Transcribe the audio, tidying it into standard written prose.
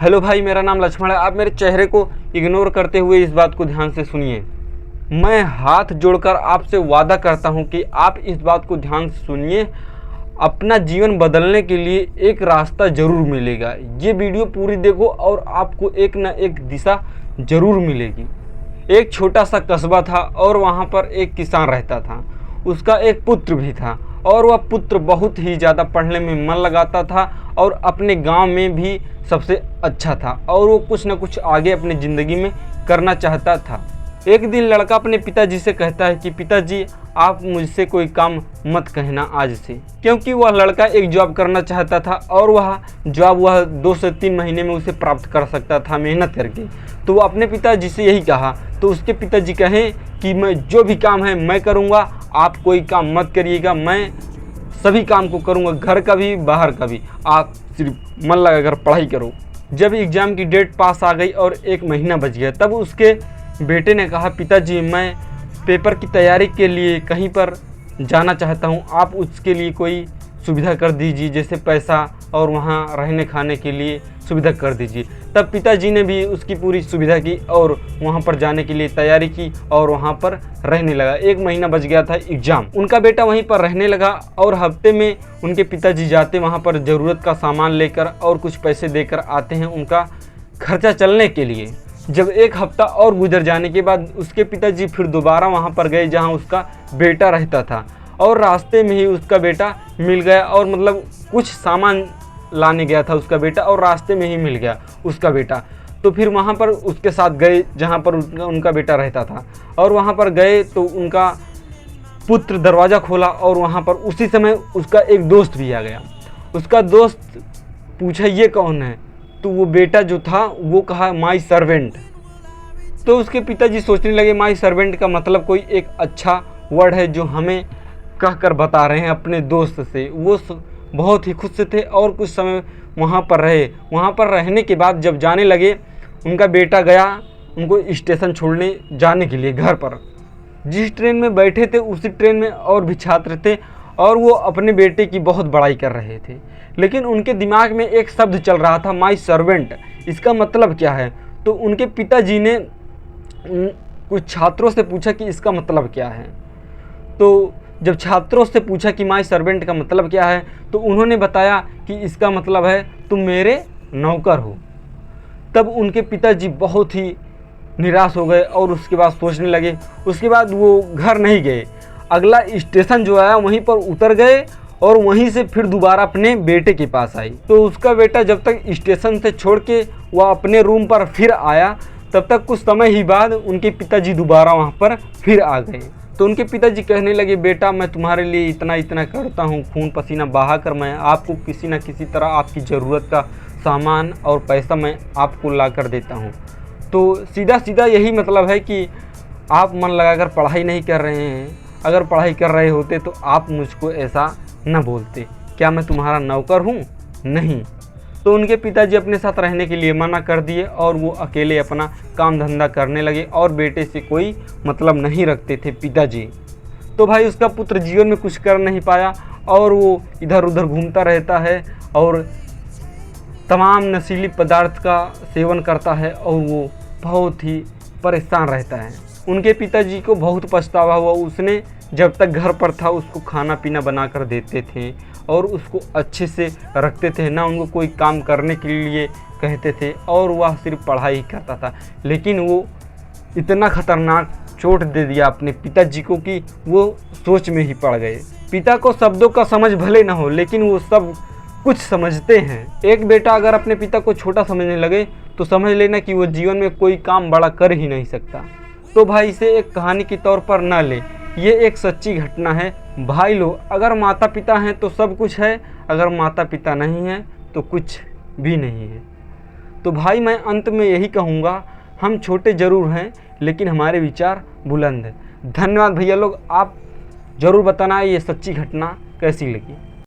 Hello भाई, मेरा नाम लक्ष्मण है। आप मेरे चेहरे को इग्नोर करते हुए इस बात को ध्यान से सुनिए। मैं हाथ जोड़कर आपसे वादा करता हूं कि आप इस बात को ध्यान से सुनिए। अपना जीवन बदलने के लिए एक रास्ता ज़रूर मिलेगा। ये वीडियो पूरी देखो और आपको एक न एक दिशा ज़रूर मिलेगी। एक छोटा सा कस्बा था और वहाँ पर एक किसान रहता था। उसका एक पुत्र भी था और वह पुत्र बहुत ही ज़्यादा पढ़ने में मन लगाता था और अपने गांव में भी सबसे अच्छा था और वो कुछ न कुछ आगे अपनी ज़िंदगी में करना चाहता था। एक दिन लड़का अपने पिताजी से कहता है कि पिताजी, आप मुझसे कोई काम मत कहना आज से, क्योंकि वह लड़का एक जॉब करना चाहता था और वह जॉब वह 2 से 3 महीने में उसे प्राप्त कर सकता था मेहनत करके। तो वो अपने पिताजी से यही कहा। तो उसके पिताजी कहें कि मैं जो भी काम है मैं करूँगा, आप कोई काम मत करिएगा, मैं सभी काम को करूँगा, घर का भी बाहर का भी, आप सिर्फ मन लगाकर पढ़ाई करो। जब एग्ज़ाम की डेट पास आ गई और 1 महीना बच गया, तब उसके बेटे ने कहा पिताजी, मैं पेपर की तैयारी के लिए कहीं पर जाना चाहता हूँ, आप उसके लिए कोई सुविधा कर दीजिए, जैसे पैसा और वहाँ रहने खाने के लिए सुविधा कर दीजिए। तब पिताजी ने भी उसकी पूरी सुविधा की और वहाँ पर जाने के लिए तैयारी की और वहाँ पर रहने लगा। 1 महीना बच गया था एग्ज़ाम। उनका बेटा वहीं पर रहने लगा और हफ्ते में उनके पिताजी जाते वहाँ पर ज़रूरत का सामान लेकर और कुछ पैसे देकर आते हैं उनका खर्चा चलने के लिए। जब 1 हफ्ता और गुजर जाने के बाद उसके पिताजी फिर दोबारा वहाँ पर गए जहाँ उसका बेटा रहता था और रास्ते में ही उसका बेटा मिल गया और मतलब कुछ सामान लाने गया था उसका बेटा और रास्ते में ही मिल गया उसका बेटा। तो फिर वहाँ पर उसके साथ गए जहाँ पर उनका बेटा रहता था और वहाँ पर गए तो उनका पुत्र दरवाज़ा खोला और वहाँ पर उसी समय उसका एक दोस्त भी आ गया। उसका दोस्त पूछा ये कौन है? तो वो बेटा जो था वो कहा माई सर्वेंट। तो उसके पिताजी सोचने लगे माई सर्वेंट का मतलब कोई एक अच्छा वर्ड है जो हमें कहकर बता रहे हैं अपने दोस्त से। वो बहुत ही खुश थे और कुछ समय वहाँ पर रहे। वहाँ पर रहने के बाद जब जाने लगे, उनका बेटा गया उनको स्टेशन छोड़ने जाने के लिए घर पर। जिस ट्रेन में बैठे थे उसी ट्रेन में और भी छात्र थे और वो अपने बेटे की बहुत बड़ाई कर रहे थे, लेकिन उनके दिमाग में एक शब्द चल रहा था माई सर्वेंट, इसका मतलब क्या है? तो उनके पिताजी ने कुछ छात्रों से पूछा कि इसका मतलब क्या है। तो जब छात्रों से पूछा कि माई सर्वेंट का मतलब क्या है, तो उन्होंने बताया कि इसका मतलब है तुम मेरे नौकर हो। तब उनके पिताजी बहुत ही निराश हो गए और उसके बाद सोचने लगे। उसके बाद वो घर नहीं गए, अगला स्टेशन जो आया वहीं पर उतर गए और वहीं से फिर दोबारा अपने बेटे के पास आई। तो उसका बेटा जब तक स्टेशन से छोड़ के वह अपने रूम पर फिर आया, तब तक कुछ समय ही बाद उनके पिताजी दोबारा वहाँ पर फिर आ गए। तो उनके पिताजी कहने लगे बेटा, मैं तुम्हारे लिए इतना इतना करता हूँ, खून पसीना बहाकर मैं आपको किसी न किसी तरह आपकी ज़रूरत का सामान और पैसा मैं आपको ला कर देता हूँ। तो सीधा सीधा यही मतलब है कि आप मन लगाकर पढ़ाई नहीं कर रहे हैं। अगर पढ़ाई कर रहे होते तो आप मुझको ऐसा न बोलते। क्या मैं तुम्हारा नौकर हूँ? नहीं। तो उनके पिताजी अपने साथ रहने के लिए मना कर दिए और वो अकेले अपना काम धंधा करने लगे और बेटे से कोई मतलब नहीं रखते थे पिताजी। तो भाई उसका पुत्र जीवन में कुछ कर नहीं पाया और वो इधर उधर घूमता रहता है और तमाम नशीली पदार्थ का सेवन करता है और वो बहुत ही परेशान रहता है। उनके पिताजी को बहुत पछतावा हुआ। उसने जब तक घर पर था उसको खाना पीना बना कर देते थे और उसको अच्छे से रखते थे, ना उनको कोई काम करने के लिए कहते थे और वह सिर्फ पढ़ाई ही करता था। लेकिन वो इतना खतरनाक चोट दे दिया अपने पिताजी को कि वो सोच में ही पड़ गए। पिता को शब्दों का समझ भले ना हो, लेकिन वो सब कुछ समझते हैं। एक बेटा अगर अपने पिता को छोटा समझने लगे तो समझ लेना कि वो जीवन में कोई काम बड़ा कर ही नहीं सकता। तो भाई इसे एक कहानी के तौर पर ना ले, ये एक सच्ची घटना है। भाई लोग, अगर माता पिता हैं तो सब कुछ है, अगर माता पिता नहीं हैं तो कुछ भी नहीं है। तो भाई मैं अंत में यही कहूँगा, हम छोटे ज़रूर हैं लेकिन हमारे विचार बुलंद हैं। धन्यवाद भैया लोग, आप ज़रूर बताना ये सच्ची घटना कैसी लगी।